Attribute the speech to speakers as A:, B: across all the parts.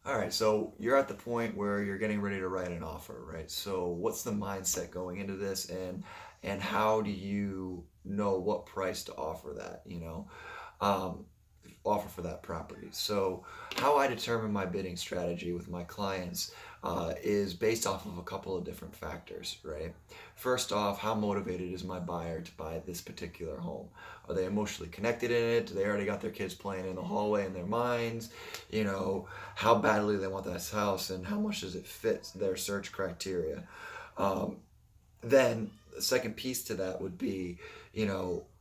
A: All right, so you're at the point where you're getting ready to write an offer, right? So what's the mindset going into this, and how do you know what price to offer that, um, offer for that property? So how I determine my bidding strategy with my clients is based off of a couple of different factors, right? First off, how motivated is my buyer to buy this particular home? Are they emotionally connected in it? Do they already got their kids playing in the hallway in their minds? How badly they want this house, and how much does it fit their search criteria? Um, then the second piece to that would be,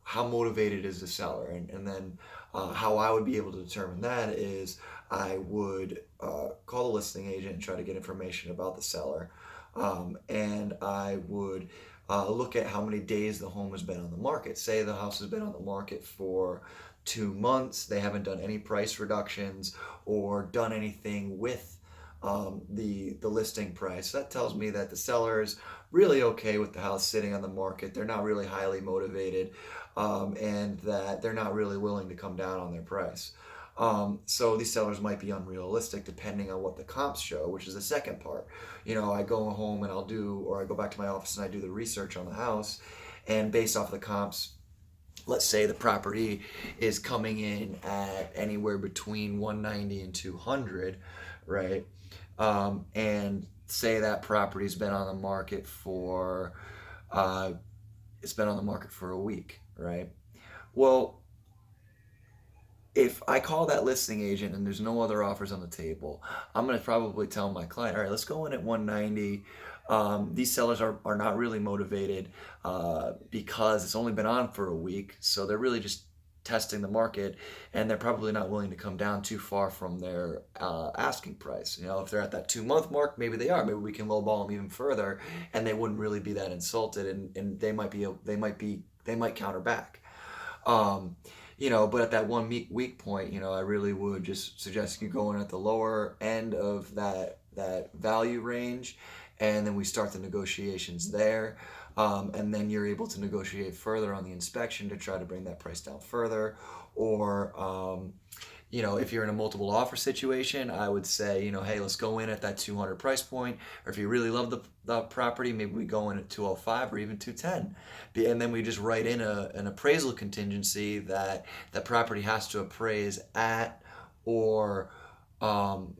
A: how motivated is the seller? And then how I would be able to determine that is I would call the listing agent and try to get information about the seller. And I would look at how many days the home has been on the market. Say the house has been on the market for 2 months, they haven't done any price reductions or done anything with the listing price. That tells me that the seller is really okay with the house sitting on the market. They're not really highly motivated, and that they're not really willing to come down on their price. So these sellers might be unrealistic depending on what the comps show, which is the second part. I go home and or I go back to my office and I do the research on the house, and based off of the comps, let's say the property is coming in at anywhere between 190 and 200, right? And say that property's been on the market for uh, it's been on the market for a week, right? Well, if I call that listing agent and there's no other offers on the table, I'm going to probably tell my client, all right, let's go in at 190. These sellers are not really motivated because it's only been on for a week. So they're really just testing the market, and they're probably not willing to come down too far from their asking price. If they're at that 2 month mark, maybe they are. Maybe we can lowball them even further, and they wouldn't really be that insulted, and they might counter back. Um, but at that 1 week point, I really would just suggest you go in at the lower end of that value range, and then we start the negotiations there. And then you're able to negotiate further on the inspection to try to bring that price down further. Or if you're in a multiple offer situation, I would say, hey, let's go in at that 200 price point. Or if you really love the property, maybe we go in at 205 or even 210. And then we just write in an appraisal contingency that the property has to appraise or um,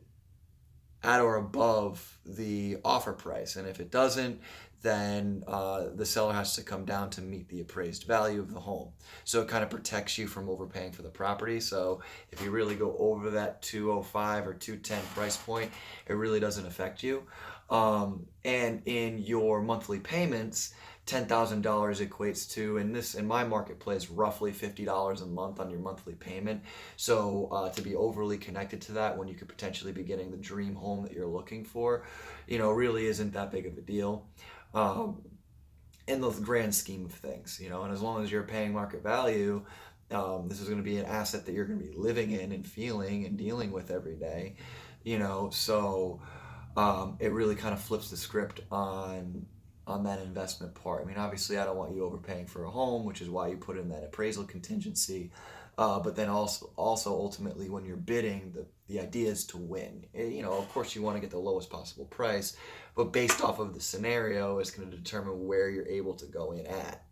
A: at or above the offer price. And if it doesn't, then the seller has to come down to meet the appraised value of the home. So it kind of protects you from overpaying for the property. So if you really go over that 205 or 210 price point, it really doesn't affect you. And in your monthly payments, $10,000 equates to, in my marketplace, roughly $50 a month on your monthly payment. So to be overly connected to that when you could potentially be getting the dream home that you're looking for, really isn't that big of a deal. Um, in the grand scheme of things, and as long as you're paying market value, this is going to be an asset that you're going to be living in and feeling and dealing with every day, so it really kind of flips the script on that investment part. I mean, obviously, I don't want you overpaying for a home, which is why you put in that appraisal contingency. But then also ultimately, when you're bidding, the idea is to win. Of course, you want to get the lowest possible price, but based off of the scenario, it's going to determine where you're able to go in at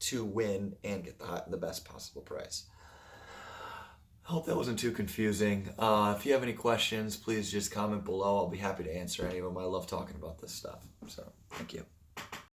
A: to win and get the best possible price. I hope that wasn't too confusing. If you have any questions, please just comment below. I'll be happy to answer any of them. I love talking about this stuff. So, thank you.